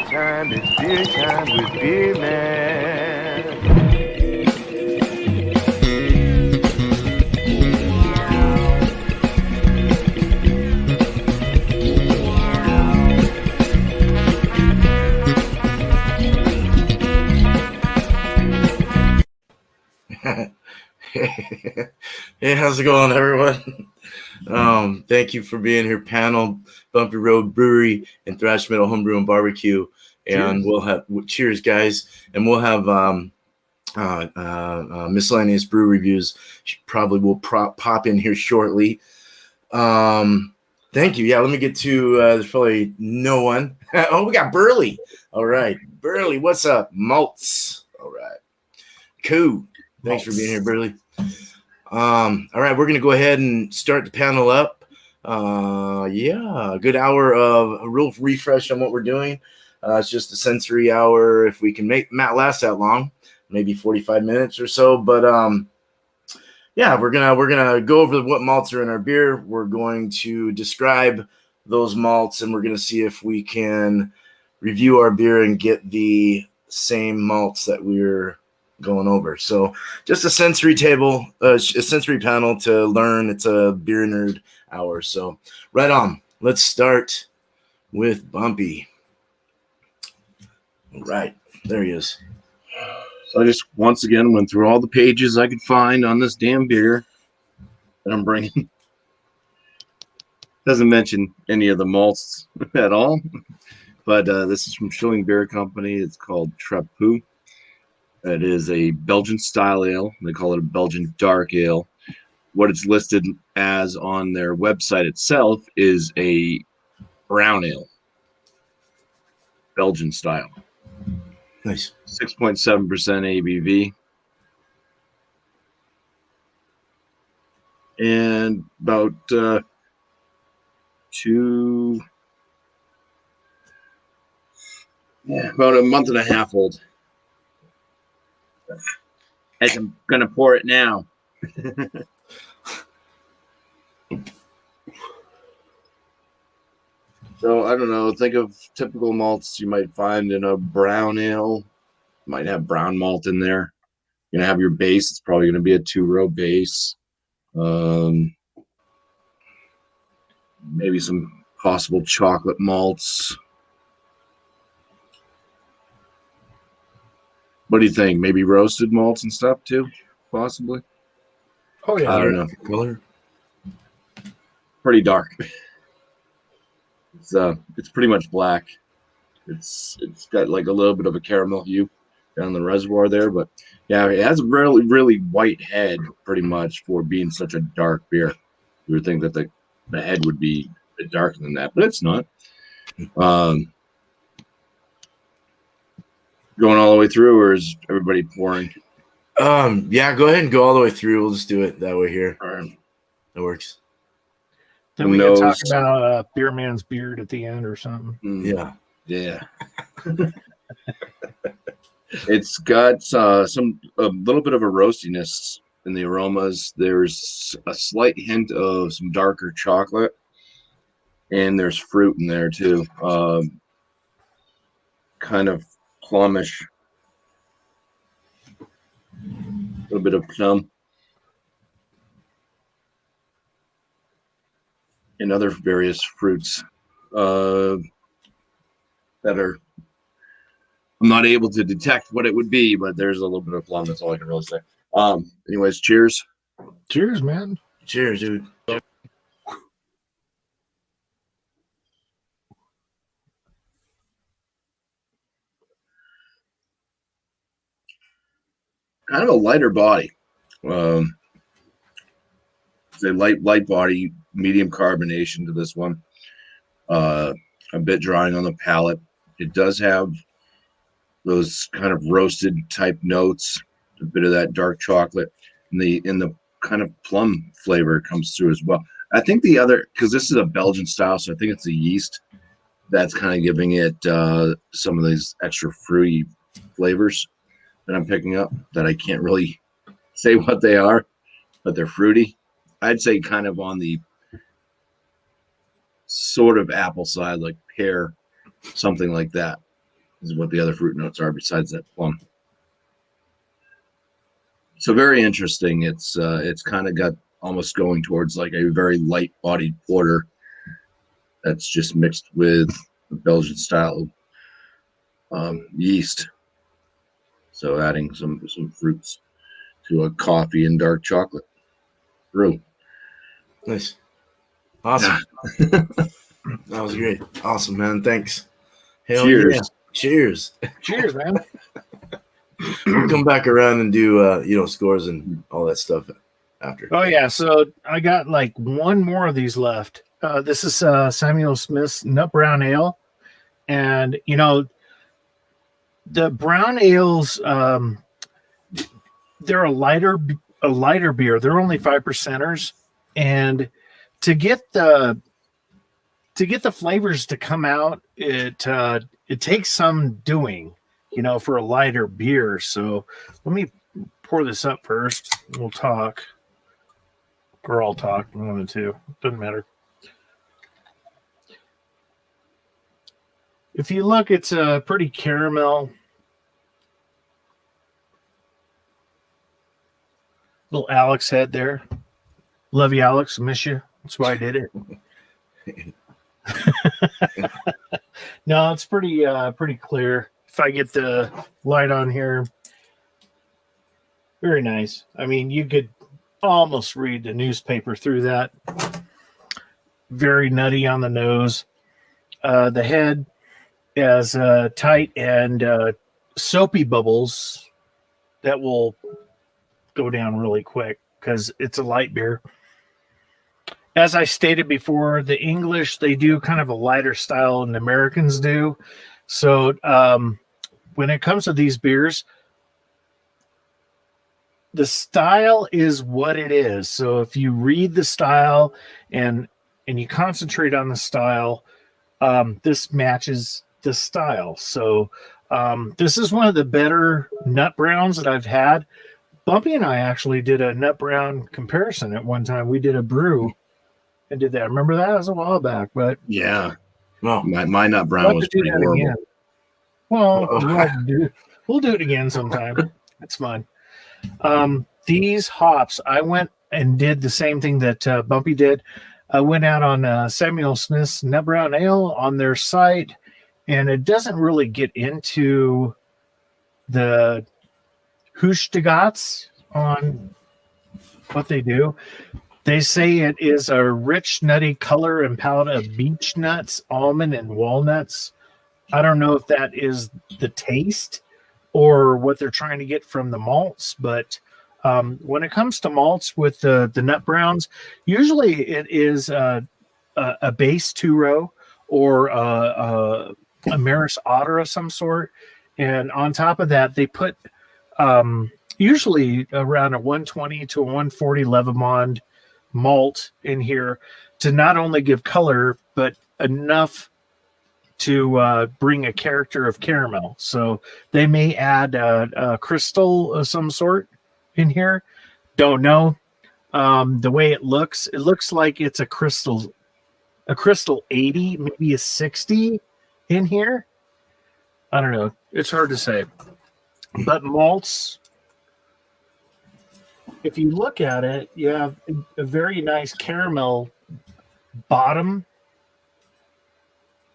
It's beer time with Beer Man. Hey, how's it going, everyone? Thank you for being here, panel, Bumpy Road Brewery, and Thrash Metal Homebrew and Barbecue. And we'll have cheers, guys, and we'll have miscellaneous brew reviews. Probably will pop in here shortly. Thank you. Yeah, let me get to. There's probably no one. Oh, we got Burley. All right, Burley, what's up? Malts. All right, cool. Thanks for being here, Burley. All right, we're gonna go ahead and start the panel up. Yeah, a good hour of a real refresh on what we're doing. It's just a sensory hour. If we can make Matt last that long, maybe 45 minutes or so. But yeah, we're gonna go over what malts are in our beer. We're going to describe those malts, and we're gonna see if we can review our beer and get the same malts that we're going over. So just a sensory table, a sensory panel to learn. It's a beer nerd hour. So right on. Let's start with Bumpy. All right, there he is. So I just once again went through all the pages I could find on this damn beer that I'm bringing. Doesn't mention any of the malts at all, but this is from Schilling Beer Company. It's called Trappoo. It is a Belgian style ale. They call it a Belgian dark ale. What it's listed as on their website itself is a brown ale, Belgian style. Nice. 6.7% ABV. And about about a month and a half old. As I'm gonna pour it now. So I don't know. Think of typical malts you might find in a brown ale. Might have brown malt in there. You're gonna have your base. It's probably gonna be a 2-row base. Maybe some possible chocolate malts. What do you think? Maybe roasted malts and stuff too, possibly. Oh yeah, I don't know. Color. Pretty dark. It's pretty much black. It's got like a little bit of a caramel hue down the reservoir there, but yeah, it has a really white head pretty much for being such a dark beer. You would think that the head would be a bit darker than that, but it's not. Going all the way through, or is everybody pouring? Yeah, go ahead and go all the way through. We'll just do it that way here. All right. That works. Then we can talk about Beer Man's beard at the end or something. Yeah. It's got a little bit of a roastiness in the aromas. There's a slight hint of some darker chocolate, and there's fruit in there too. Kind of plumish, a little bit of plum, and other various fruits that are, I'm not able to detect what it would be, but there's a little bit of plum. That's all I can really say. Anyways, cheers. Cheers, man. Cheers, dude. Kind of a lighter body. It's a light body, medium carbonation to this one. A bit drying on the palate. It does have those kind of roasted type notes, a bit of that dark chocolate, and the kind of plum flavor comes through as well. I think the other, because this is a Belgian style, so I think it's the yeast that's kind of giving it some of these extra fruity flavors that I'm picking up that I can't really say what they are, but they're fruity. I'd say kind of on the sort of apple side, like pear, something like that. is what the other fruit notes are besides that plum. So very interesting. It's kind of got almost going towards like a very light bodied porter that's just mixed with the Belgian style yeast. So adding some fruits to a coffee and dark chocolate brew. Nice. Awesome. That was great. Awesome, man. Thanks. Hell Cheers. yeah. Cheers. Cheers, man. We'll come back around and do scores and all that stuff after. Oh yeah, so I got like one more of these left. This is Samuel Smith's Nut Brown Ale, and the brown ales, they're a lighter beer. They're only 5%ers, and to get the flavors to come out, it takes some doing, for a lighter beer. So let me pour this up first. We'll talk, or I'll talk. One of the two, doesn't matter. If you look, it's a pretty caramel. Little Alex head there. Love you, Alex. Miss you. That's why I did it. No, it's pretty clear. If I get the light on here, very nice. I mean, you could almost read the newspaper through that. Very nutty on the nose. The head has tight and soapy bubbles that will go down really quick because it's a light beer. As I stated before, the English, they do kind of a lighter style than the Americans do. So when it comes to these beers, the style is what it is. So if you read the style and you concentrate on the style, this matches the style. So this is one of the better nut browns that I've had. Bumpy and I actually did a nut brown comparison at one time. We did a brew and did that. Remember that? It was a while back, but Yeah. Well, My nut brown was pretty horrible. again. Well, we'll do it again sometime. It's fun. These hops, I went and did the same thing that Bumpy did. I went out on Samuel Smith's Nut Brown Ale on their site, and it doesn't really get into the Hoostegats on what they do. They say it is a rich, nutty color and palate of beech nuts, almond, and walnuts. I don't know if that is the taste or what they're trying to get from the malts, but when it comes to malts with the nut browns, usually it is a base two-row or a Maris Otter of some sort. And on top of that, they put usually around a 120 to a 140 Levemond malt in here to not only give color, but enough to bring a character of caramel. So they may add a crystal of some sort in here. Don't know. The way it looks like it's a crystal 80, maybe a 60 in here. I don't know. It's hard to say. But malts, if you look at it, you have a very nice caramel bottom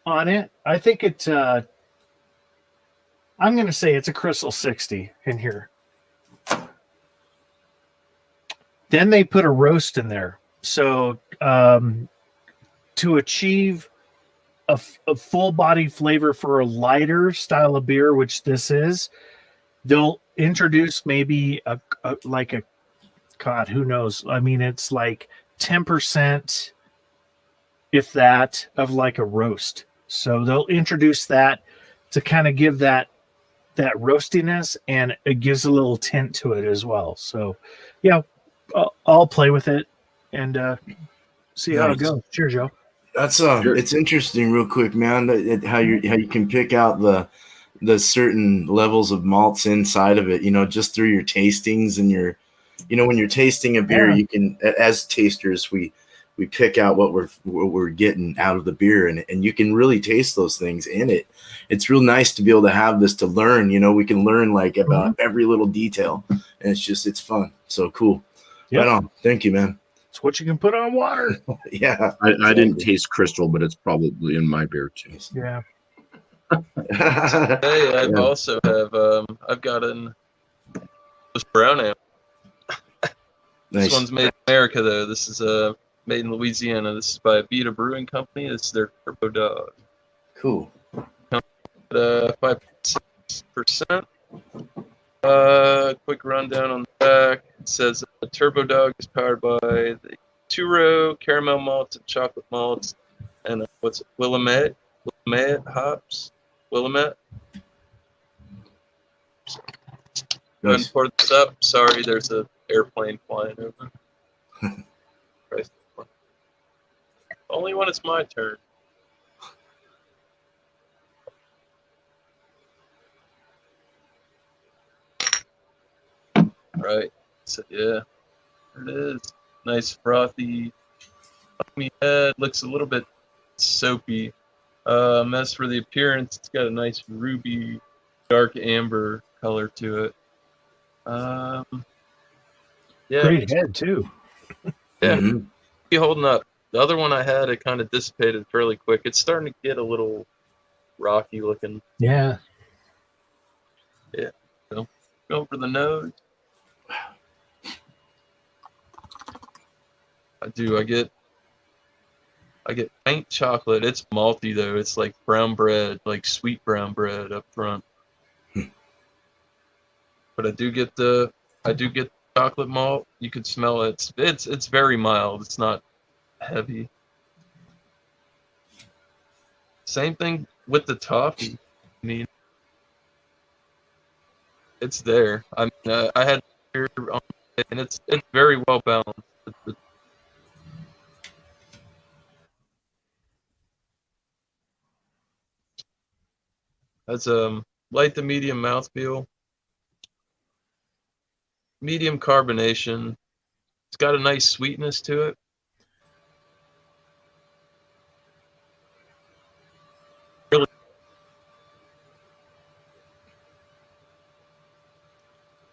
on it. I think it, I'm going to say it's a crystal 60 in here. Then they put a roast in there. So to achieve a full body flavor for a lighter style of beer, which this is, they'll introduce maybe a God, who knows? I mean, it's like 10%, if that, of like a roast. So they'll introduce that to kind of give that roastiness, and it gives a little tint to it as well. So, yeah, I'll play with it and see how it goes. Cheers, Joe. That's it's interesting, real quick, man. How you can pick out the certain levels of malts inside of it. Just through your tastings and your, when you're tasting a beer, you can, as tasters, we we pick out what we're getting out of the beer, and you can really taste those things in it. It's real nice to be able to have this to learn. We can learn like about every little detail, and it's fun. So cool. Yep. Right on. Thank you, man. It's what you can put on water. Yeah. I didn't taste crystal, but it's probably in my beer too. Yeah. Hey, I also have I've got this brown ale. Nice. This one's made in America though. This is made in Louisiana. This is by Beada Brewing Company. This is their Turbo Dog. Cool. 5.6%. Quick rundown on the back. It says Turbo Dog is powered by the two-row caramel malts and chocolate malts, and Willamette hops. Willamette. Go ahead and pour this up. Sorry, there's an airplane flying over. Christ. Only when it's my turn. Right. So yeah, there it is. Nice frothy foamy head. Looks a little bit soapy. As for the appearance, it's got a nice ruby, dark amber color to it. Yeah. Great head too. Yeah. Be holding up. The other one I had, it kind of dissipated fairly quick. It's starting to get a little rocky looking. Yeah. Yeah. So go for the nose. I get faint chocolate. It's malty though. It's like brown bread, like sweet brown bread up front. But I do get the chocolate malt. You could smell it. It's very mild. It's not heavy. Same thing with the toffee. I mean, it's there. I mean, I had here and it's very well balanced. That's light to medium mouthfeel, medium carbonation. It's got a nice sweetness to it. Really.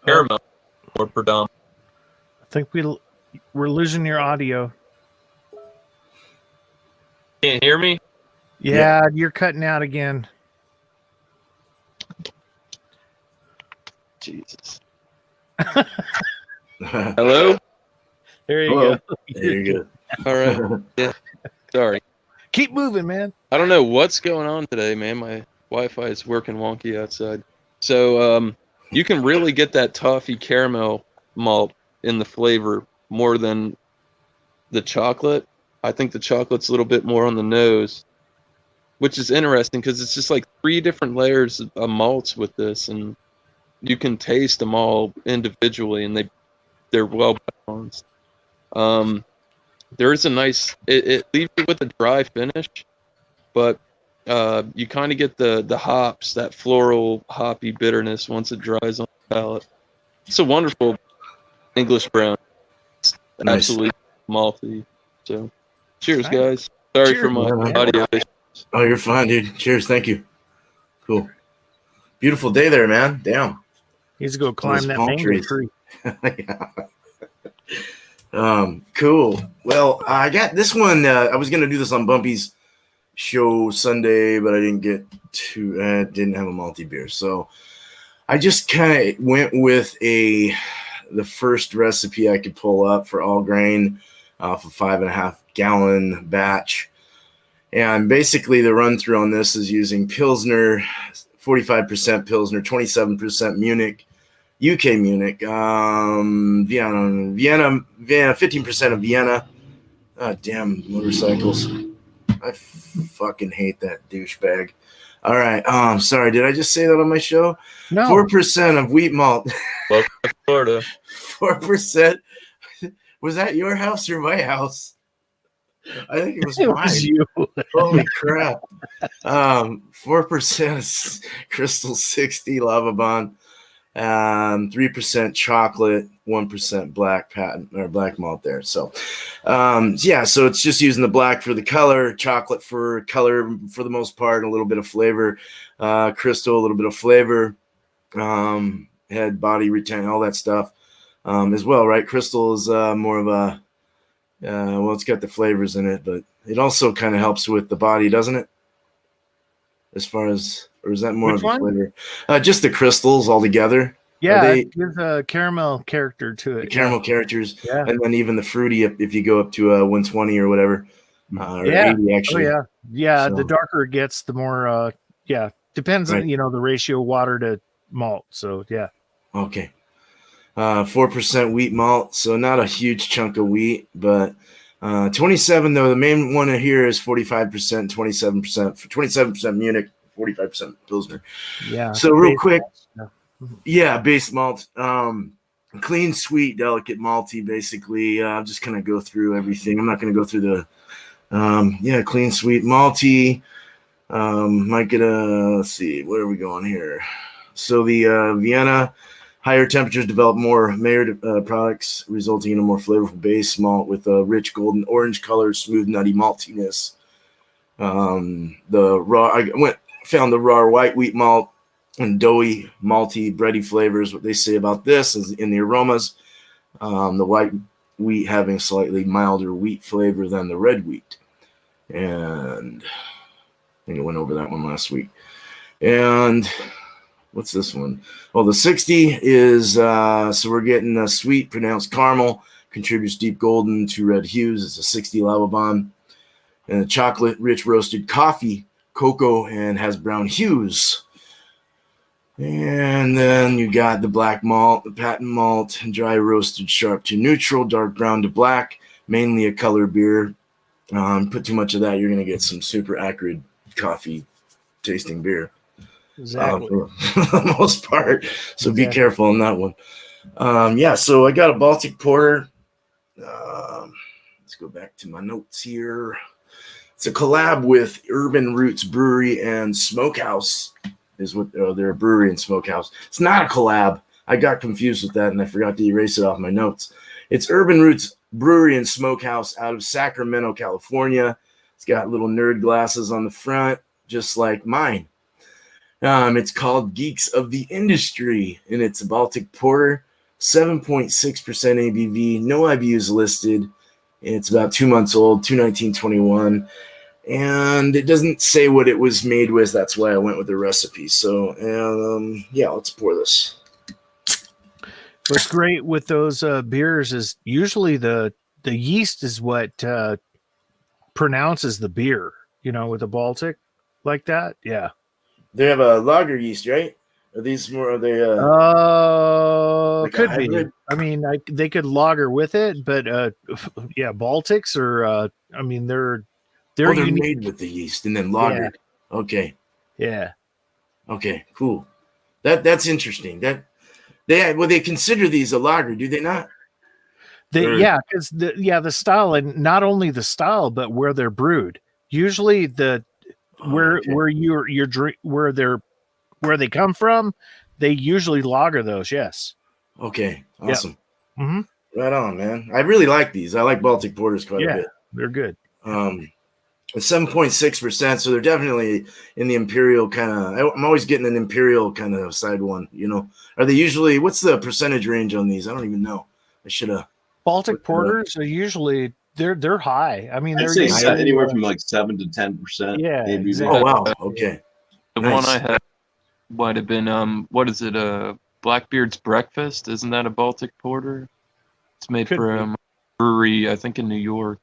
Caramel or predominant. I think we're losing your audio. Can't hear me? Yeah, you're cutting out again. Jesus. Hello? There you Hello. go. There you go. All right. Yeah. Sorry. Keep moving, man. I don't know what's going on today, man. My Wi-Fi is working wonky outside. So you can really get that toffee caramel malt in the flavor more than the chocolate. I think the chocolate's a little bit more on the nose, which is interesting because it's just like 3 different layers of malts with this, and you can taste them all individually, and they're well balanced. There is a nice. It leaves you with a dry finish, but you kind of get the hops, that floral hoppy bitterness once it dries on the palate. It's a wonderful English brown. It's absolutely malty. So, cheers, guys. Sorry for my audio issues. Oh, you're fine, dude. Cheers. Thank you. Cool. Beautiful day there, man. Damn. He's go climb that palm mango trees. tree. Yeah. Cool. Well, I got this one. I was gonna do this on Bumpy's show Sunday, but I didn't get to. Didn't have a malty beer, so I just kind of went with the first recipe I could pull up for all grain off a 5.5 gallon batch. And basically the run through on this is using Pilsner, 45% Pilsner, 27% Munich, UK Munich, Vienna, 15% of Vienna. Oh, damn motorcycles. I fucking hate that douchebag. All right. Sorry. Did I just say that on my show? No. 4% of wheat malt. Welcome to Florida. 4%. Was that your house or my house? I think it was mine. was you. Holy crap. 4% Crystal 60 Lava Bond. 3% chocolate, 1% black patent or black malt there. So, yeah, so it's just using the black for the color, chocolate for color for the most part, a little bit of flavor, crystal, a little bit of flavor, head, body, retain, all that stuff as well, right? Crystal is more of a, well, it's got the flavors in it, but it also kind of helps with the body, doesn't it? As far as, or is that more Which of a one? flavor? Just the crystals all together. Yeah, They, it gives a caramel character to the it. caramel characters, Yeah. and then even the fruity if you go up to 120 or whatever, or Yeah. 80 actually. Oh, yeah. Yeah. So- The darker it gets, the more, depends Right. on, the ratio water to malt. So, yeah. Okay. 4% wheat malt, so not a huge chunk of wheat, but 27 though. The main one here is 45%, 27%, 27% Munich, 45% Pilsner. Yeah. So real Base quick, malts, yeah. yeah, base malt, clean, sweet, delicate, malty. Basically, I'm just gonna go through everything. I'm not gonna go through the, clean, sweet, malty. Might get a, let's see, where are we going here? So the Vienna, higher temperatures develop more Maillard products, resulting in a more flavorful base malt with a rich golden orange color, smooth nutty maltiness. Found the raw white wheat malt and doughy, malty, bready flavors. What they say about this is in the aromas, the white wheat having slightly milder wheat flavor than the red wheat. And I think I went over that one last week. And what's this one? Well, the 60 is, so we're getting a sweet, pronounced caramel, contributes deep golden to red hues. It's a 60 Lavabon. And a chocolate, rich roasted coffee, cocoa, and has brown hues. And then you got the black malt, the patent malt, dry roasted, sharp to neutral, dark brown to black, mainly a color beer. Put too much of that, you're going to get some super acrid coffee tasting beer. Exactly. For the most part. So be Exactly. careful on that one. So I got a Baltic Porter. Let's go back to my notes here. It's a collab with Urban Roots Brewery and Smokehouse. Is what they're a brewery and smokehouse. It's not a collab. I got confused with that and I forgot to erase it off my notes. It's Urban Roots Brewery and Smokehouse out of Sacramento, California. It's got little nerd glasses on the front, just like mine. It's called Geeks of the Industry, and it's a Baltic Porter, 7.6% ABV, no IBUs listed. It's about 2 months old, 2/19/21, and it doesn't say what it was made with. That's why I went with the recipe. So, let's pour this. What's great with those beers is usually the yeast is what pronounces the beer, with the Baltic like that. Yeah. They have a lager yeast, right? Are these more? Are they? Like a Could be. hybrid? I mean, they could lager with it, but yeah, Baltics are. I mean, they're They're unique. made with the yeast and then lagered. Yeah. Okay. Yeah. Okay. Cool. That's interesting. They consider these a lager, do they not? Because the style, and not only the style, but where they're brewed. Usually where they come from, they usually lager those. Yes. Okay. Awesome. Yep. Mm-hmm. Right on, man. I really like these. I like Baltic Porters quite a bit. They're good. 7.6%, so they're definitely in the imperial kind of. I'm always getting an imperial kind of side one. Are they usually? What's the percentage range on these? I don't even know. I should have. Baltic Porters are usually they're high. I mean, I'd they're say usually, anywhere from like 7 to 10%. Yeah, ABV. exactly. Oh wow. Okay. The Nice. one I had might have been what is it? Blackbeard's Breakfast. Isn't that a Baltic Porter? It's made Could for be. a brewery, I think, in New York.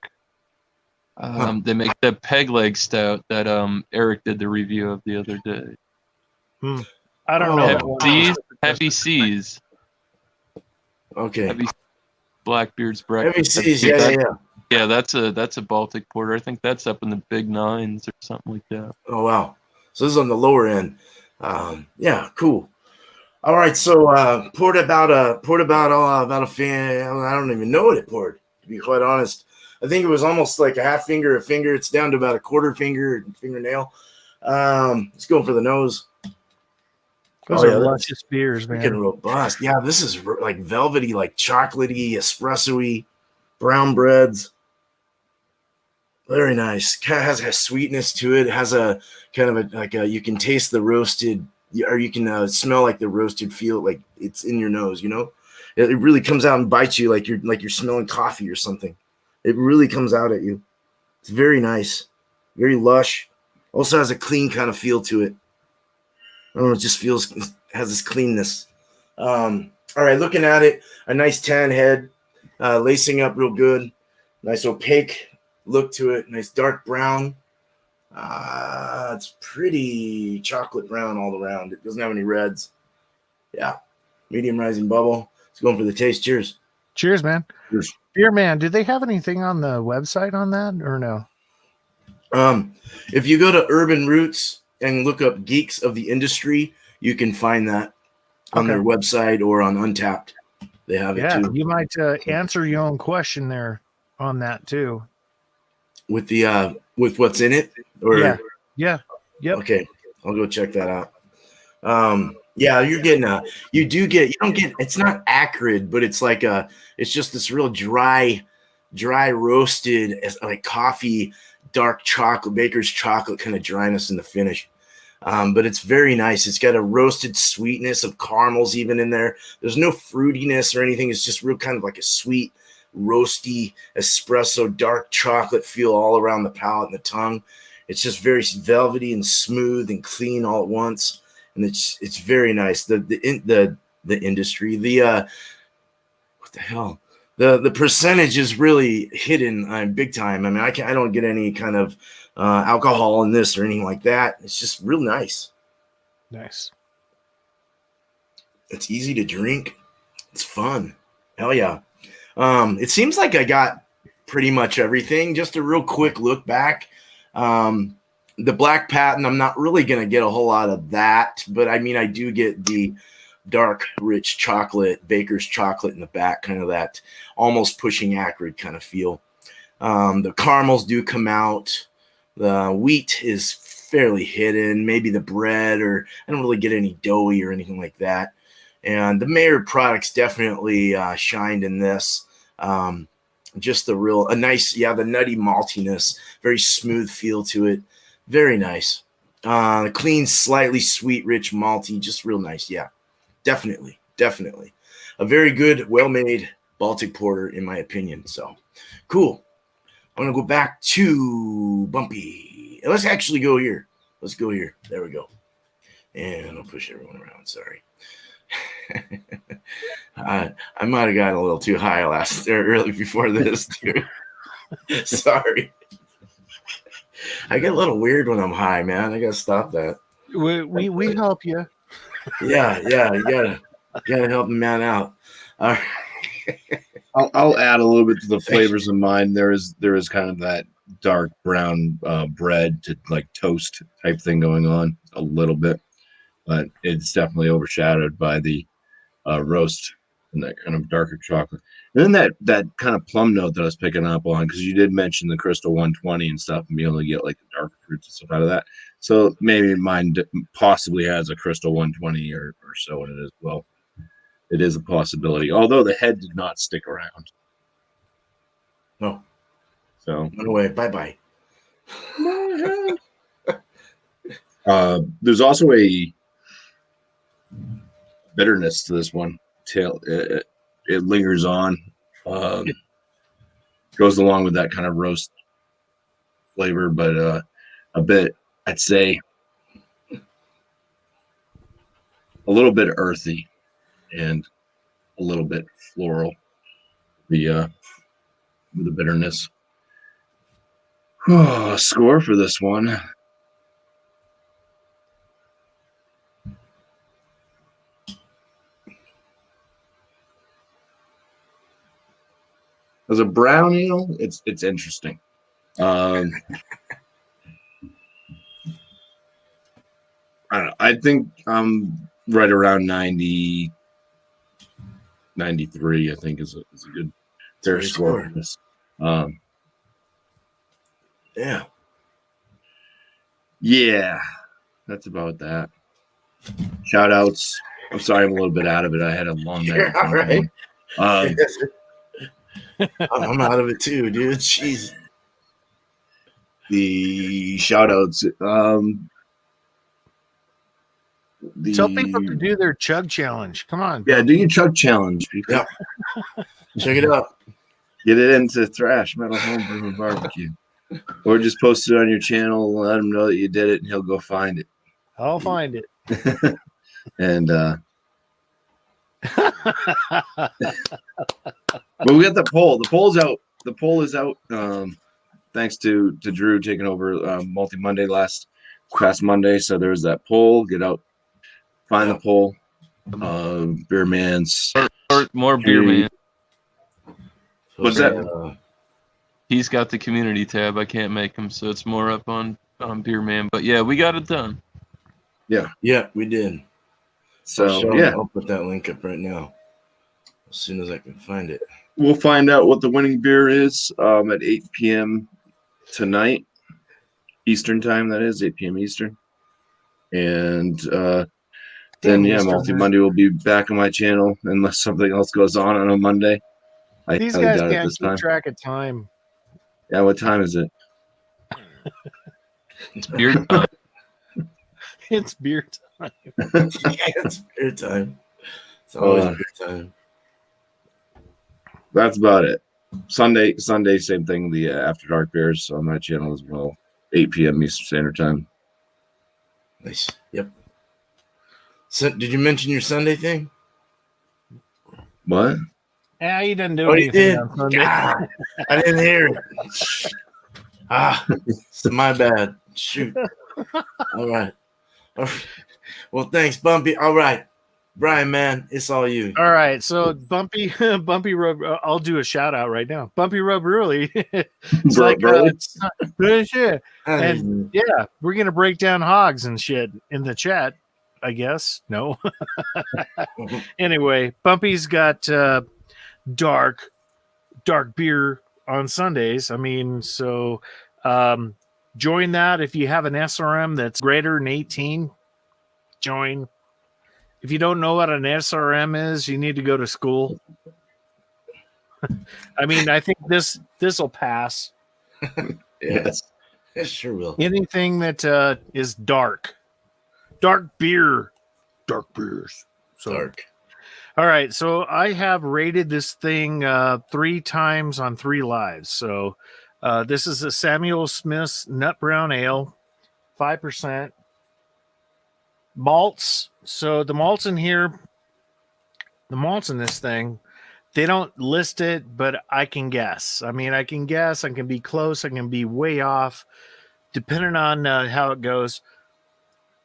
They make the peg leg stout that Eric did the review of the other day. I don't know. That one. Heavy Seas. Okay. Blackbeard's Heavy Breakfast. Seas. Yeah. Yeah, that's a Baltic Porter. I think that's up in the big nines or something like that. Oh wow. So this is on the lower end. Yeah. Cool. All right. So poured about a fan. I don't even know what it poured, to be quite honest. I think it was almost like a half finger, a finger. It's down to about a quarter finger, fingernail. Let's go for the nose. Those Oh, are yeah, that's luscious beers, freaking man. robust. Yeah, this is like velvety, like chocolatey, espresso-y, brown breads. Very nice. Kind of has a sweetness to it. It has a kind of a like a, you can taste the roasted, or you can smell like the roasted feel, like it's in your nose. You know, it really comes out and bites you like you're smelling coffee or something. It really comes out at you. It's very nice, very lush. Also has a clean kind of feel to it. I don't know, it just feels has this cleanness. All right, looking at it, a nice tan head, lacing up real good. Nice opaque look to it. Nice dark brown. It's pretty chocolate brown all around. It doesn't have any reds. Yeah, medium rising bubble. It's going for the taste. Cheers. Cheers, man. Cheers. Beer man, do they have anything on the website on that or no? If you go to Urban Roots and look up Geeks of the Industry, you can find that on their website or on Untapped. They have it too. You might answer your own question there on that too. With the with what's in it, or yeah, yep. Okay, I'll go check that out. Yeah, you're getting you don't get, it's not acrid, but it's like it's just this real dry roasted, like coffee, dark chocolate, baker's chocolate kind of dryness in the finish. But it's very nice. It's got a roasted sweetness of caramels even in there. There's no fruitiness or anything. It's just real kind of like a sweet, roasty espresso, dark chocolate feel all around the palate and the tongue. It's just very velvety and smooth and clean all at once, and it's very nice. The industry, what the hell? The percentage is really hidden big time. I mean, I don't get any kind of alcohol in this or anything like that. It's just real nice. Nice. It's easy to drink. It's fun. Hell yeah. It seems like I got pretty much everything. Just a real quick look back. The black patent, I'm not really going to get a whole lot of that, but I mean, I do get the dark, rich chocolate, baker's chocolate in the back, kind of that almost pushing acrid kind of feel. The caramels do come out. The wheat is fairly hidden, maybe the bread, or I don't really get any doughy or anything like that. And the Maillard products definitely shined in this. Just the nutty maltiness, very smooth feel to it. Very nice. Clean, slightly sweet, rich, malty, just real nice. Yeah, definitely. A very good, well-made Baltic Porter, in my opinion. So, cool. I'm going to go back to Bumpy. Let's actually go here. Let's go here. There we go. And I'll push everyone around. Sorry. I might have gotten a little too high early before this, dude. Sorry. I get a little weird when I'm high, man. I gotta stop that. We help you. Yeah. You gotta help the man out. All right. I'll add a little bit to the flavors of mine. There is kind of that dark brown bread to like toast type thing going on a little bit, but it's definitely overshadowed by the roast and that kind of darker chocolate. And then that kind of plum note that I was picking up on, because you did mention the Crystal 120 and stuff, and be able to get like the darker fruits and stuff out of that. So maybe mine possibly has a Crystal 120 or so in it as well. It is a possibility, although the head did not stick around. No. So went away. Bye. There's also a bitterness to this one. It lingers on. Goes along with that kind of roast flavor, but a bit, I'd say, a little bit earthy and a little bit floral. The bitterness. Score for this one. As a brown ale, it's interesting. I don't know. I think I'm right around 90, 93, I think is a good fair score for this. Yeah. Yeah, that's about that. Shoutouts. I'm sorry, I'm a little bit out of it. I had a long night. You're all right. Um, I'm out of it too, dude. Jeez. the shoutouts. Tell people to do their chug challenge. Come on. Yeah, do your chug challenge, people. Yep. Check it out. Get it into Thrash Metal Homebrew Barbecue. Or just post it on your channel and let him know that you did it, and he'll go find it. I'll find it. And but we got the poll. The poll's out. The poll is out. Thanks to Drew taking over Multi Monday past Monday. So there's that poll. Get out, find the poll. Beer Man's More Beer Man. What's that? He's got the community tab. I can't make him, so it's more up on Beer Man. But yeah, we got it done. Yeah, we did. So yeah, I'll put that link up right now as soon as I can find it. we'll find out what the winning beer is at 8 p.m. tonight, Eastern time. That is 8 p.m. Eastern. And then yeah, Multi Monday will be back on my channel unless something else goes on a Monday. I These highly guys doubt it can't this keep time. track of time. Yeah, what time is it? It's beer time. It's beer time. It's beer time. It's always beer time. That's about it. Sunday, same thing. The After Dark beers on my channel as well. 8 p.m. Eastern Standard Time. Nice. Yep. So, did you mention your Sunday thing? What? Yeah, he didn't do Oh, you anything did? on Sunday. God, I didn't hear it. It's my bad. Shoot. All right. Well, thanks, Bumpy. All right. Brian, man, it's all you. All right, so Bumpy Rub. I'll do a shout out right now. Bumpy Rub really. It's like shit. And yeah, we're gonna break down hogs and shit in the chat. I guess no. Anyway, Bumpy's got dark beer on Sundays. I mean, so join that if you have an SRM that's greater than 18. Join. If you don't know what an SRM is, you need to go to school. I mean, I think this will pass. Yes, it sure will. Anything that is dark beers. So, Dark. all right, so I have rated this thing 3 times on 3 lives. So this is a Samuel Smith's Nut Brown Ale, 5%. Malts. So the malts in here, the malts in this thing, they don't list it, but I can guess. I mean, I can guess. I can be close. I can be way off, depending on how it goes.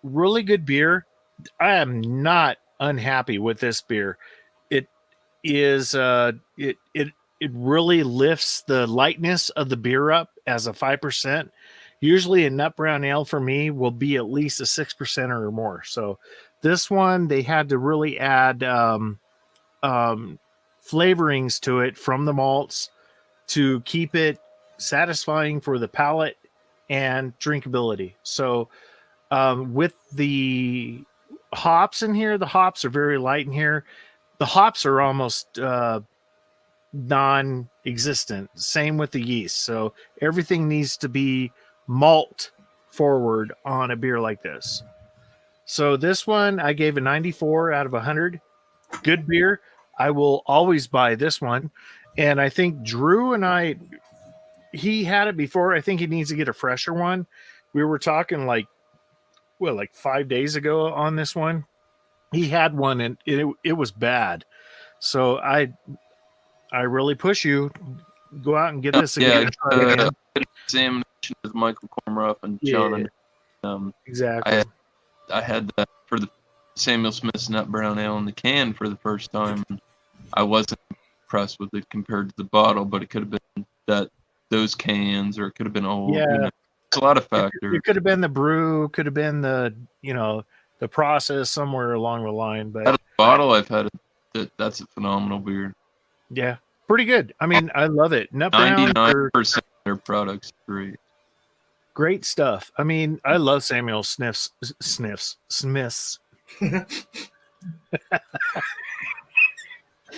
Really good beer. I am not unhappy with this beer. It is it really lifts the lightness of the beer up as a 5%. Usually a nut brown ale for me will be at least a 6% or more. So this one, they had to really add flavorings to it from the malts to keep it satisfying for the palate and drinkability. So with the hops in here, the hops are very light in here. The hops are almost non-existent. Same with the yeast. So everything needs to be malt forward on a beer like this. So this one I gave a 94 out of 100. Good beer. I will always buy this one. And I think Drew and he had it before. I think he needs to get a fresher one. We were talking like 5 days ago on this one. He had one and it was bad. So I really push you, go out and get this again. Examination with Michael Cormruff and John. Exactly. I had that for the Samuel Smith's Nut Brown Ale in the can for the first time. I wasn't impressed with it compared to the bottle, but it could have been those cans, or it could have been old. Yeah. You know, it's a lot of factors. It could have been the brew, could have been the process somewhere along the line. But out of the bottle, I've had it. That's a phenomenal beer. Yeah, pretty good. I mean, I love it. Nut Brown, 99% of their products are great. Great stuff. I mean, I love Samuel Smith's.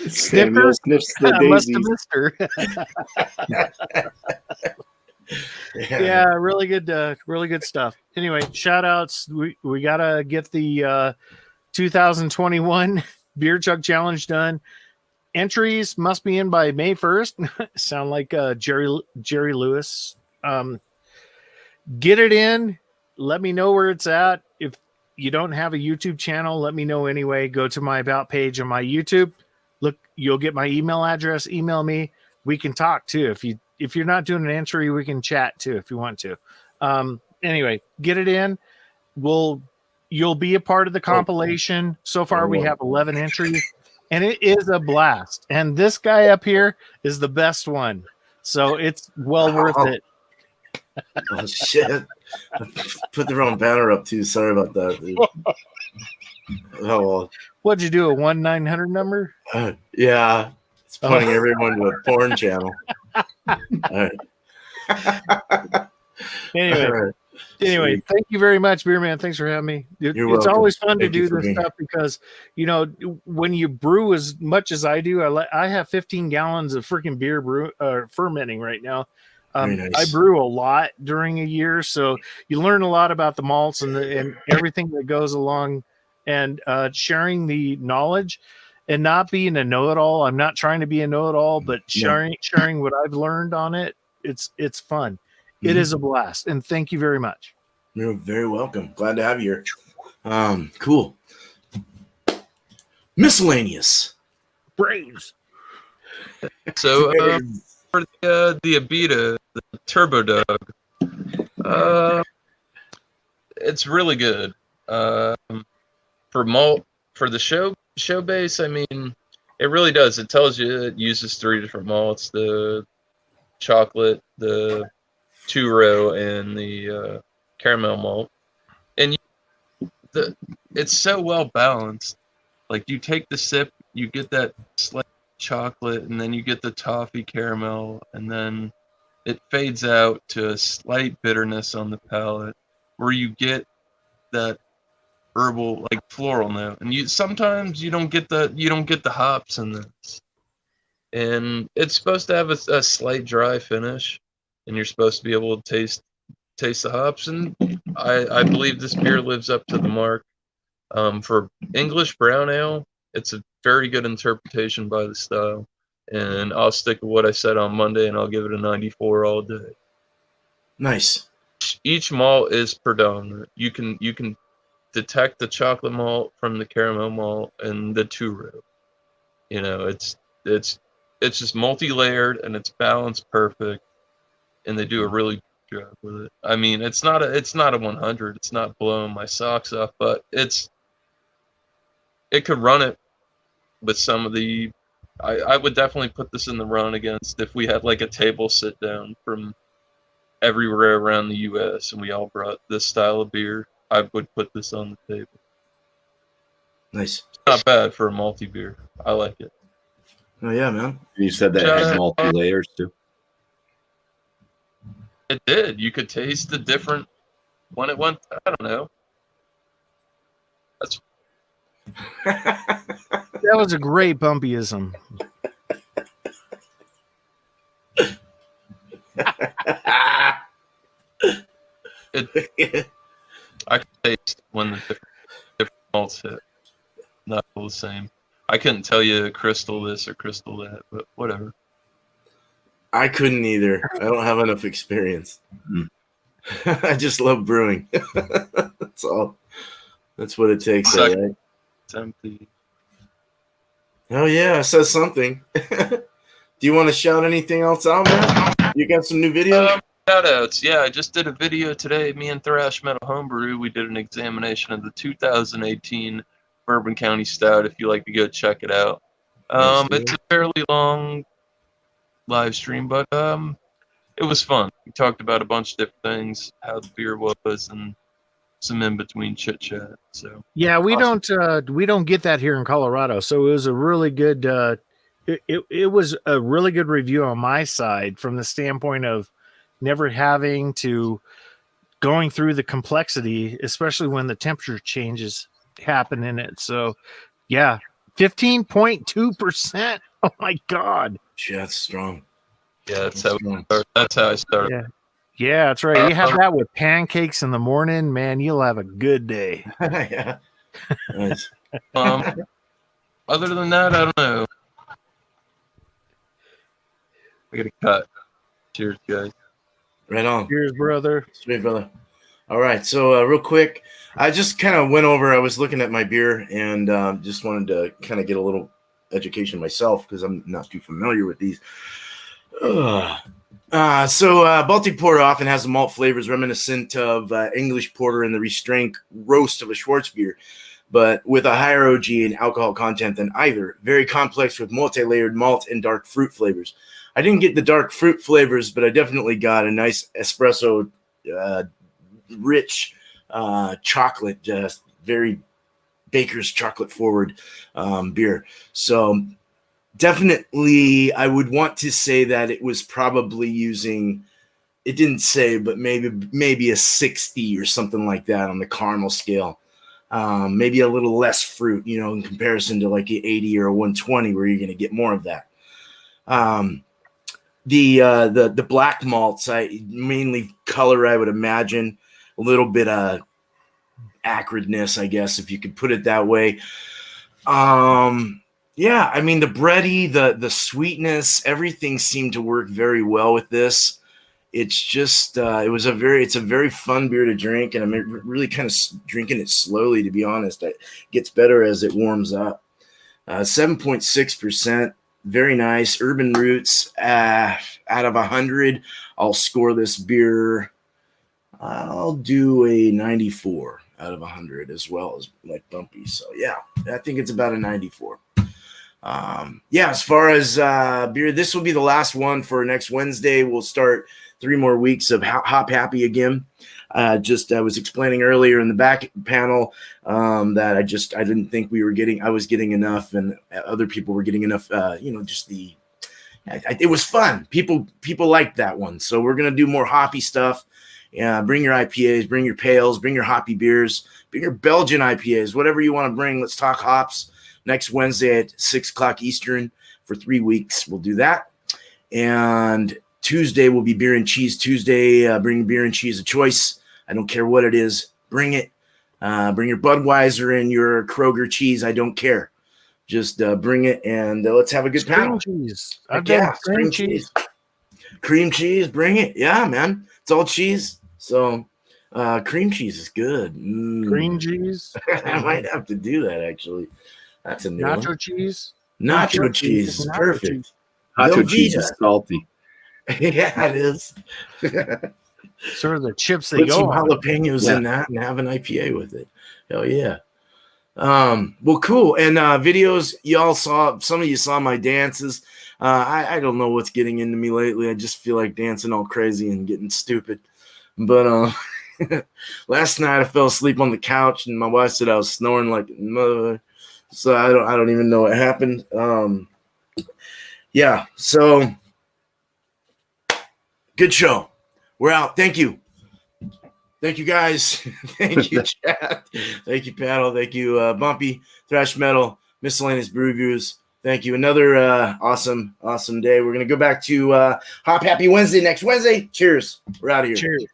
Samuel sniffs the I must have daisies. missed her. Yeah, really good stuff. Anyway, shout outs. We gotta get the 2021 beer jug challenge done. Entries must be in by May 1st. Sound like Jerry Lewis. Get it in. Let me know where it's at. If you don't have a YouTube channel, let me know anyway. Go to my about page on my YouTube. Look, you'll get my email address. Email me. We can talk too. If you're not doing an entry, we can chat too if you want to. Anyway, get it in. You'll be a part of the compilation. So far, we have 11 entries, and it is a blast. And this guy up here is the best one, so it's well worth it. Oh shit! I put the wrong banner up too. Sorry about that. Dude. Oh, What'd you do? A 1-900 number? Yeah, it's pointing everyone to a porn channel. All right. Anyway, thank you very much, Beer Man. Thanks for having me. You're it's welcome. always fun to Thank you do for this being stuff because, when you brew as much as I do, I have 15 gallons of freaking beer fermenting right now. Very nice. I brew a lot during a year, so you learn a lot about the malts and everything that goes along, and sharing the knowledge and not being a know-it-all. I'm not trying to be a know-it-all, but sharing what I've learned on it. It's fun. Mm-hmm. It is a blast, and thank you very much. You're very welcome. Glad to have you here. Cool. Miscellaneous. Braves. So for the Beada, the Turbo Dog, it's really good. For malt, for the show base, I mean, it really does. It tells you it uses 3 different malts: the chocolate, the 2-row, and the caramel malt. And it's so well balanced. Like, you take the sip, you get that slight chocolate, and then you get the toffee caramel, and then it fades out to a slight bitterness on the palate, where you get that herbal, like, floral note. And sometimes you don't get the hops in this. And it's supposed to have a slight dry finish, and you're supposed to be able to taste the hops. And I believe this beer lives up to the mark. For English brown ale, it's a very good interpretation by the style. And I'll stick with what I said on Monday, and I'll give it a 94 all day. Nice. Each malt is predominant. You can detect the chocolate malt from the caramel malt and the 2-row. It's just multi-layered, and it's balanced perfect, and they do a really good job with it. I mean, it's not a 100. It's not blowing my socks off, but it could run it with some of the. I would definitely put this in the run against if we had like a table sit down from everywhere around the U.S. and we all brought this style of beer. I would put this on the table. Nice. It's not bad for a malty beer. I like it. Oh yeah, man. You said that it had multi-layers too. It did. You could taste the different when it went. I don't know. That's. That was a great bumpyism. I could taste when the different malts hit. Not all the same. I couldn't tell you crystal this or crystal that, but whatever. I couldn't either. I don't have enough experience. I just love brewing. That's all. That's what it takes, right? It's empty. Oh yeah, it says something. Do you want to shout anything else out, man? You got some new videos? Shoutouts. Yeah, I just did a video today. Me and Thrash Metal Homebrew. We did an examination of the 2018 Bourbon County Stout. If you like to go check it out. It's a fairly long live stream, but it was fun. We talked about a bunch of different things, how the beer was, and some in between chit chat. So yeah, we don't get that here in Colorado. So it was a really good. It was a really good review on my side from the standpoint of never having to going through the complexity, especially when the temperature changes happen in it. So, yeah, 15.2%. Oh my God. Yeah, that's strong. Yeah, That's strong. that's how I started. Yeah. Yeah, that's right. You have that with pancakes in the morning, man, you'll have a good day. Yeah. Nice. Other than that, I don't know. I got to cut. Cheers, guys. Right on. Cheers, brother. Sweet, brother. All right. So, real quick, I just kind of went over, I was looking at my beer and just wanted to kind of get a little education myself because I'm not too familiar with these. So, Baltic Porter often has the malt flavors reminiscent of English Porter and the restrained roast of a Schwarzbier, but with a higher OG and alcohol content than either. Very complex with multi-layered malt and dark fruit flavors. I didn't get the dark fruit flavors, but I definitely got a nice espresso, rich chocolate, just very baker's chocolate forward beer. So definitely I would want to say that it was probably using, it didn't say, but maybe a 60 or something like that on the caramel scale. Maybe a little less fruit, in comparison to like an 80 or a 120 where you're going to get more of that. The black malts, mainly color, I would imagine, a little bit of acridness, I guess, if you could put it that way. Yeah, I mean, the bready, the sweetness, everything seemed to work very well with this. It's just, it's a very fun beer to drink, and I'm really kind of drinking it slowly, to be honest. It gets better as it warms up. 7.6%, very nice. Urban Roots, out of 100, I'll score this beer. I'll do a 94 out of 100 as well as like Bumpy. So yeah, I think it's about a 94. As far as beer, this will be the last one for next Wednesday. We'll start 3 more weeks of Hop Happy again. I was explaining earlier in the back panel that I didn't think I was getting enough, and other people were getting enough. It was fun. People liked that one, so we're gonna do more hoppy stuff. Bring your IPAs, bring your pales, bring your hoppy beers, bring your Belgian IPAs, whatever you want to bring. Let's talk hops next Wednesday at 6:00 Eastern for 3 weeks. We'll do that. And Tuesday will be Beer and Cheese Tuesday. Bring beer and cheese of choice. I don't care what it is. Bring it. Bring your Budweiser and your Kroger cheese. I don't care. Just bring it, and let's have a good panel. Cream cheese. I've done cream cheese. Cream cheese. Bring it. Yeah, man. It's all cheese. So cream cheese is good. Cream cheese. I might have to do that, actually. That's a new Nacho one. cheese. Nacho cheese is perfect. Nacho cheese is salty. Yeah, it is. Sort of the chips they Put go some on. jalapenos in that and have an IPA with it. Hell yeah. Well, cool. And videos, some of you saw my dances. I don't know what's getting into me lately. I just feel like dancing all crazy and getting stupid. But last night I fell asleep on the couch, and my wife said I was snoring like a mother. So I don't even know what happened. Yeah. So good show. We're out. Thank you. Thank you, guys. Thank you, chat. Thank you, Paddle. Thank you, Bumpy, Thrash Metal, Miscellaneous Brew Reviews. Thank you. Another awesome day. We're going to go back to Hop Happy Wednesday next Wednesday. Cheers. We're out of here. Cheers.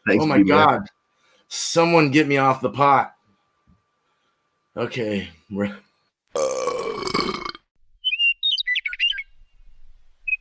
Thanks, oh, my God. Someone get me off the pot. Okay.